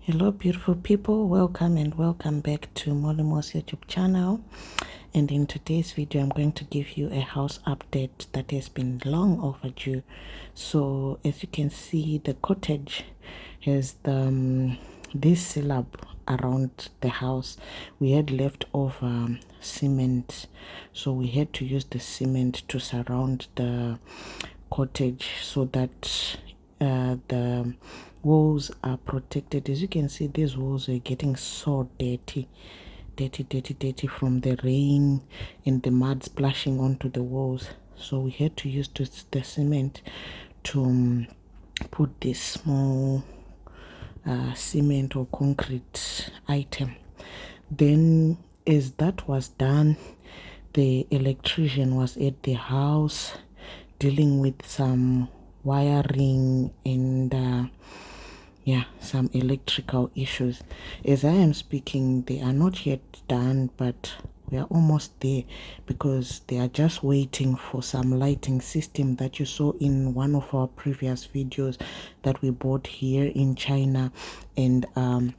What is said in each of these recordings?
Hello beautiful people, welcome and welcome back to Molly-Moe's YouTube channel. And in today's video I'm going to give you a house update that has been long overdue. So as you can see, the cottage has this slab around the house. We had left over cement, so we had to use the cement to surround the cottage so that the walls are protected. As you can see, these walls are getting so dirty from the rain and the mud splashing onto the walls. So we had to use the cement to put this small cement or concrete item. Then as that was done, the electrician was at the house dealing with some wiring and some electrical issues. As I am speaking, they are not yet done, but we are almost there because they are just waiting for some lighting system that you saw in one of our previous videos that we bought here in China. And on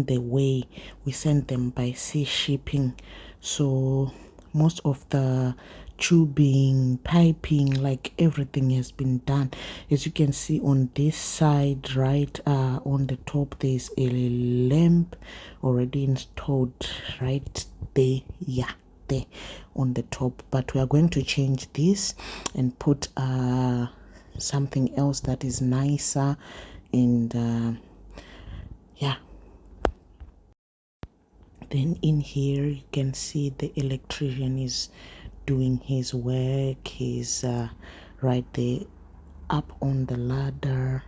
the way we sent them by sea shipping, so most of the tubing, piping, like everything has been done. As you can see on this side, right on the top, there's a lamp already installed right there, there on the top. But we are going to change this and put something else that is nicer. And then in here you can see the electrician is doing his work. He's right there up on the ladder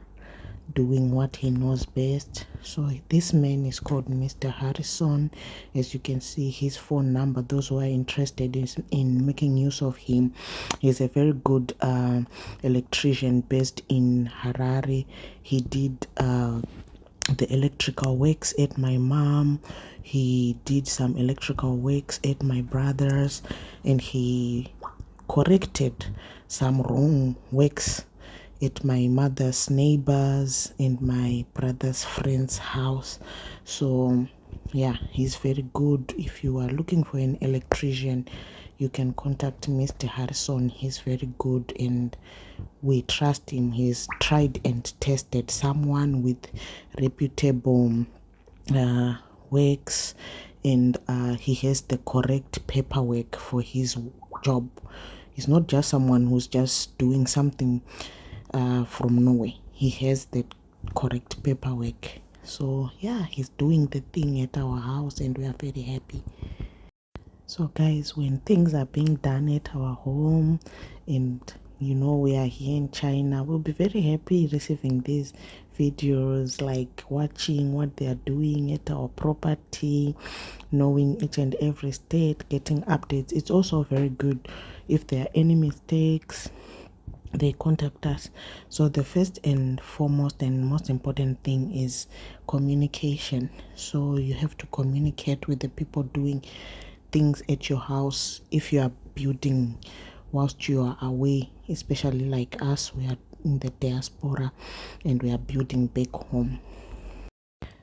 doing what he knows best. So this man is called Mr. Harrison. As you can see, his phone number, those who are interested in making use of him, he's a very good electrician based in Harare. He did the electrical works at my mom, he did some electrical works at my brother's, and he corrected some wrong works at my mother's neighbors and my brother's friend's house. So yeah, he's very good. If you are looking for an electrician, you can contact Mr. Harrison. He's very good and we trust him. He's tried and tested, someone with reputable works, and he has the correct paperwork for his job. He's not just someone who's just doing something from nowhere. He has the correct paperwork. So yeah, he's doing the thing at our house and we are very happy. So guys, when things are being done at our home and you know we are here in China, we'll be very happy receiving these videos, like watching what they are doing at our property, knowing each and every state, getting updates. It's also very good if there are any mistakes, they contact us. So the first and foremost and most important thing is communication. So you have to communicate with the people doing things at your house. If you are building whilst you are away, especially like us, we are in the diaspora and we are building back home.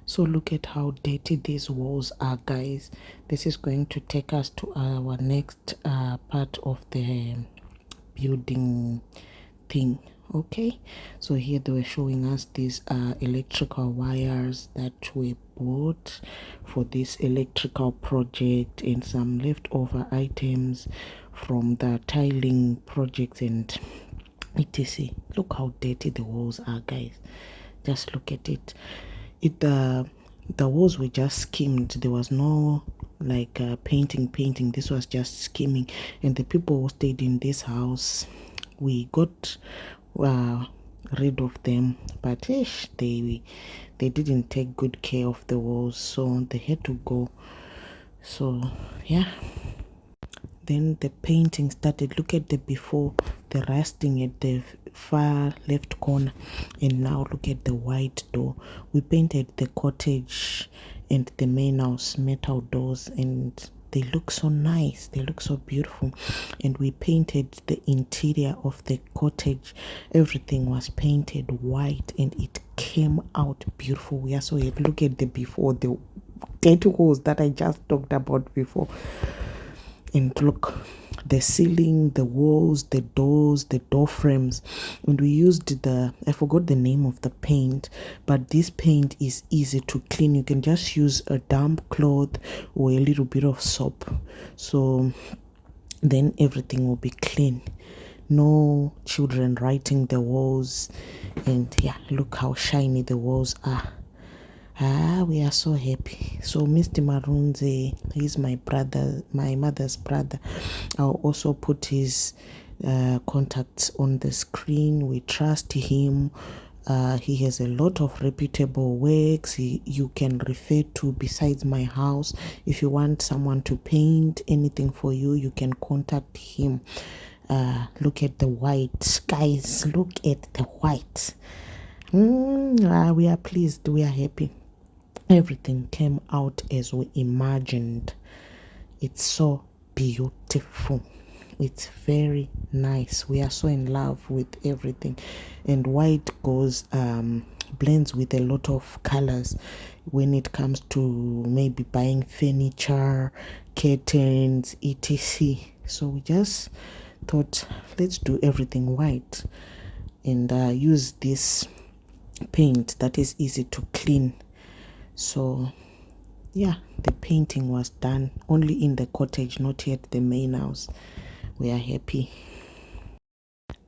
So look at how dirty these walls are, guys. This is going to take us to our next part of the building thing. Okay, so here they were showing us these electrical wires that we bought for this electrical project and some leftover items from the tiling projects and etc. Look how dirty the walls are, guys. Just look at it. The walls were just skimmed. There was no like painting. This was just skimming. And the people who stayed in this house, we got rid of them, but they didn't take good care of the walls, so they had to go. So yeah, then the painting started. Look at the before, the rusting at the far left corner, and now look at the white door. We painted the cottage and the main house metal doors, and they look so nice, they look so beautiful. And we painted the interior of the cottage. Everything was painted white and it came out beautiful. We are so happy. Look at the before, the dirty holes that I just talked about before. And look, the ceiling, the walls, the doors, the door frames. And we used I forgot the name of the paint, but this paint is easy to clean. You can just use a damp cloth or a little bit of soap, so then everything will be clean. No children writing the walls. And yeah, look how shiny the walls are. We are so happy. So Mr. Marunze, he's my brother, my mother's brother. I'll also put his contacts on the screen. We trust him. He has a lot of reputable works you can refer to besides my house. If you want someone to paint anything for you, you can contact him. Look at the white, guys. Look at the white. We are pleased. We are happy. Everything came out as we imagined. It's so beautiful. It's very nice. We are so in love with everything. And white goes blends with a lot of colors when it comes to maybe buying furniture, curtains, etc. So we just thought, let's do everything white and use this paint that is easy to clean. So yeah, the painting was done only in the cottage, not yet the main house. We are happy.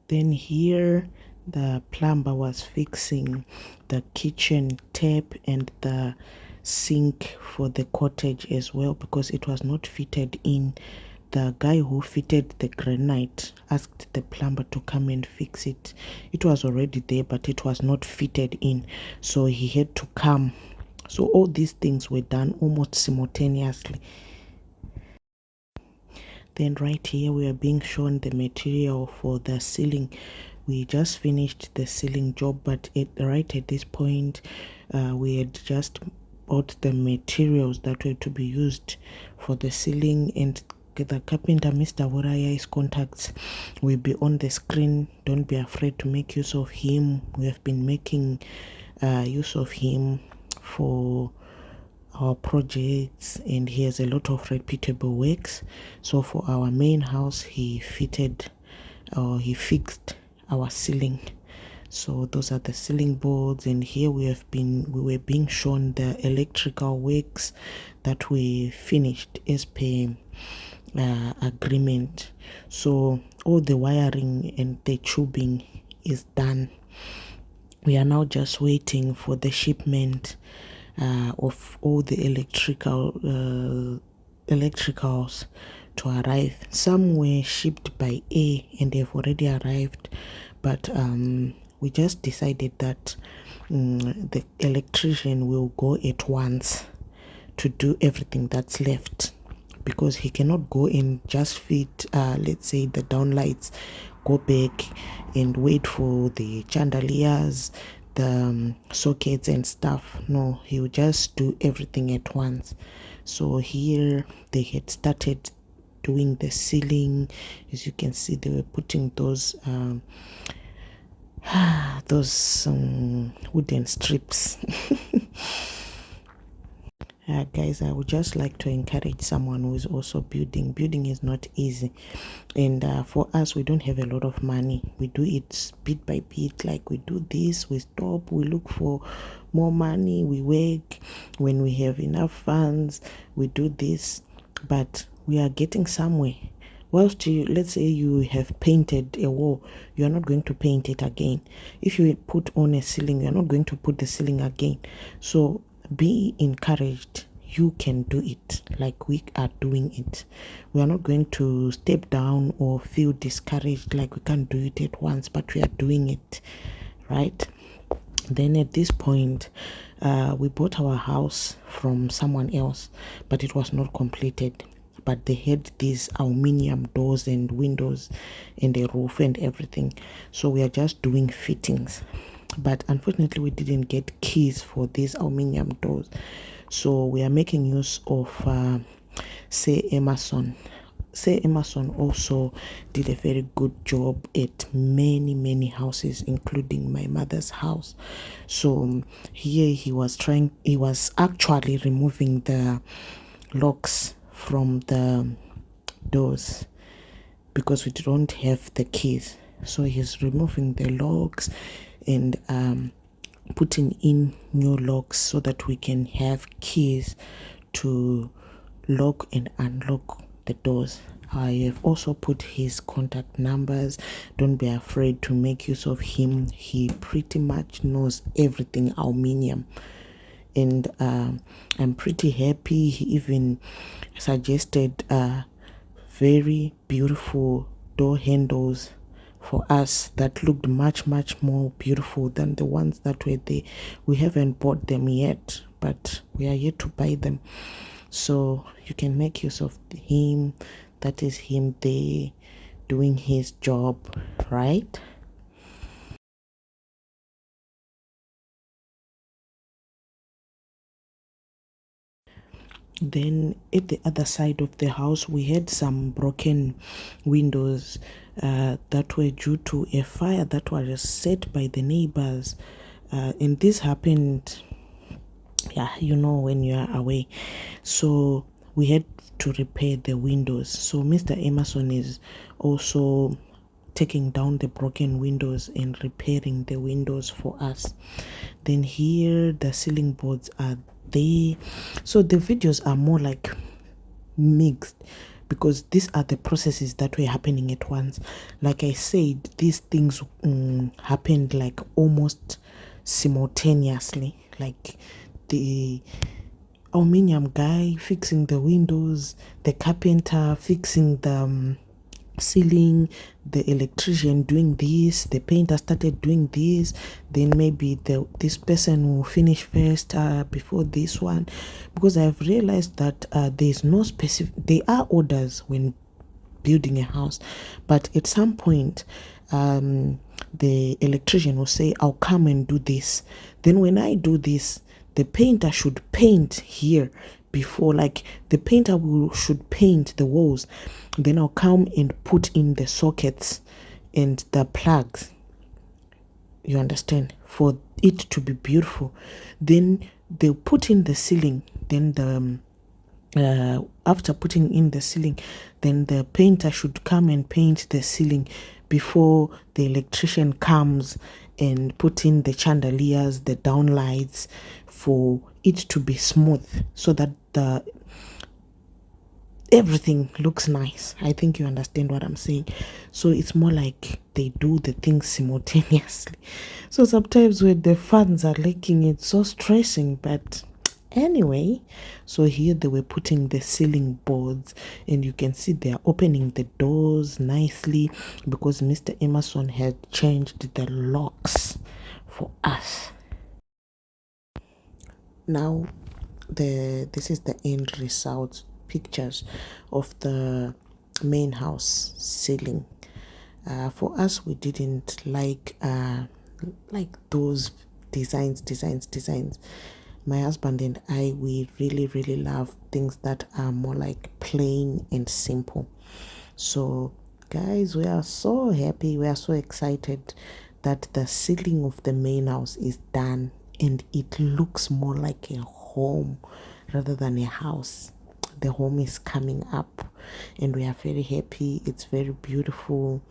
Then here the plumber was fixing the kitchen tap and the sink for the cottage as well, because it was not fitted in. The guy who fitted the granite asked the plumber to come and fix it. It was already there, but it was not fitted in, so he had to come. So all these things were done almost simultaneously. Then right here we are being shown the material for the ceiling. We just finished the ceiling job, but right at this point we had just bought the materials that were to be used for the ceiling, and the carpenter Mr. Woraya's contacts will be on the screen. Don't be afraid to make use of him. We have been making use of him for our projects, and he has a lot of reputable works. So for our main house, he fixed our ceiling. So those are the ceiling boards, and here we were being shown the electrical works that we finished as per agreement. So all the wiring and the tubing is done. We are now just waiting for the shipment of all the electricals to arrive. Some were shipped by air and they've already arrived, but we just decided that the electrician will go at once to do everything that's left, because he cannot go and just fit let's say the downlights, go back and wait for the chandeliers, the sockets and stuff. No, he will just do everything at once. So here they had started doing the ceiling. As you can see, they were putting those wooden strips. Guys, I would just like to encourage someone who is also building. Building is not easy, and for us, we don't have a lot of money. We do it bit by bit. Like, we do this, we stop, we look for more money, we work. When we have enough funds, we do this, but we are getting somewhere. Whilst let's say you have painted a wall, you are not going to paint it again. If you put on a ceiling, you are not going to put the ceiling again. So be encouraged. You can do it like we are doing it. We are not going to step down or feel discouraged like we can't do it at once, but we are doing it, right? Then at this point, we bought our house from someone else, but it was not completed. But they had these aluminium doors and windows and a roof and everything. So we are just doing fittings. But unfortunately, we didn't get keys for these aluminium doors. So we are making use of Say Emerson also did a very good job at many houses, including my mother's house. So here he was actually removing the locks from the doors because we don't have the keys. So he's removing the locks and putting in new locks so that we can have keys to lock and unlock the doors. I have also put his contact numbers. Don't be afraid to make use of him. He pretty much knows everything aluminium. And I'm pretty happy. He even suggested very beautiful door handles for us that looked much more beautiful than the ones that were there. We haven't bought them yet, but we are yet to buy them. So you can make use of him. That is him there doing his job, right? Then at the other side of the house, we had some broken windows that were due to a fire that was set by the neighbors. And this happened, yeah, when you are away. So we had to repair the windows. So Mr. Emerson is also taking down the broken windows and repairing the windows for us. Then here the ceiling boards are there. So the videos are more like mixed because these are the processes that were happening at once. Like I said, these things happened like almost simultaneously. Like the aluminium guy fixing the windows, the carpenter fixing the ceiling, the electrician doing this, the painter started doing this, then maybe this person will finish first before this one, because I've realized that there's no specific, there are orders when building a house, but at some point the electrician will say, I'll come and do this. Then when I do this, the painter should paint here before, like the painter should paint the walls. Then I'll come and put in the sockets and the plugs, you understand, for it to be beautiful. Then they'll put in the ceiling. Then after putting in the ceiling, then the painter should come and paint the ceiling before the electrician comes and put in the chandeliers, the downlights, for it to be smooth so that everything looks nice. I think you understand what I'm saying. So it's more like they do the things simultaneously. So sometimes when the funds are leaking, it's so stressing, but anyway, so here they were putting the ceiling boards, and you can see they are opening the doors nicely because Mr. Emerson had changed the locks for us. Now this is the end result pictures of the main house ceiling. For us, we didn't like those designs. My husband and I, we really love things that are more like plain and simple. So guys, we are so happy, we are so excited that the ceiling of the main house is done and it looks more like a home rather than a house. The home is coming up and we are very happy. It's very beautiful,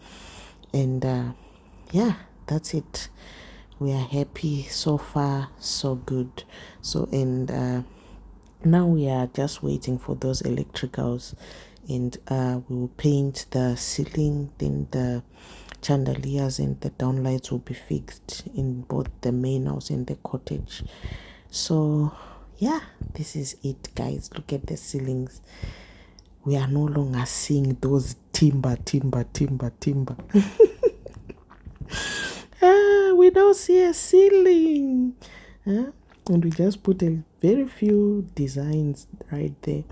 and yeah, that's it. We are happy so far, so good. So and now we are just waiting for those electricals, and we will paint the ceiling, then the chandeliers and the downlights will be fixed in both the main house and the cottage. So yeah, this is it, guys. Look at the ceilings. We are no longer seeing those timber. We don't see a ceiling. And we just put a very few designs right there.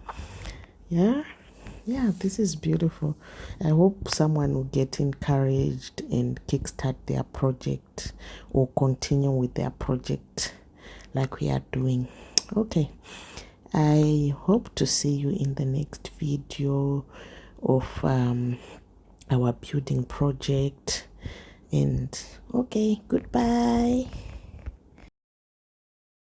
Yeah, this is beautiful. I hope someone will get encouraged and kickstart their project or continue with their project like we are doing. Okay. I hope to see you in the next video of our building project. And okay, goodbye.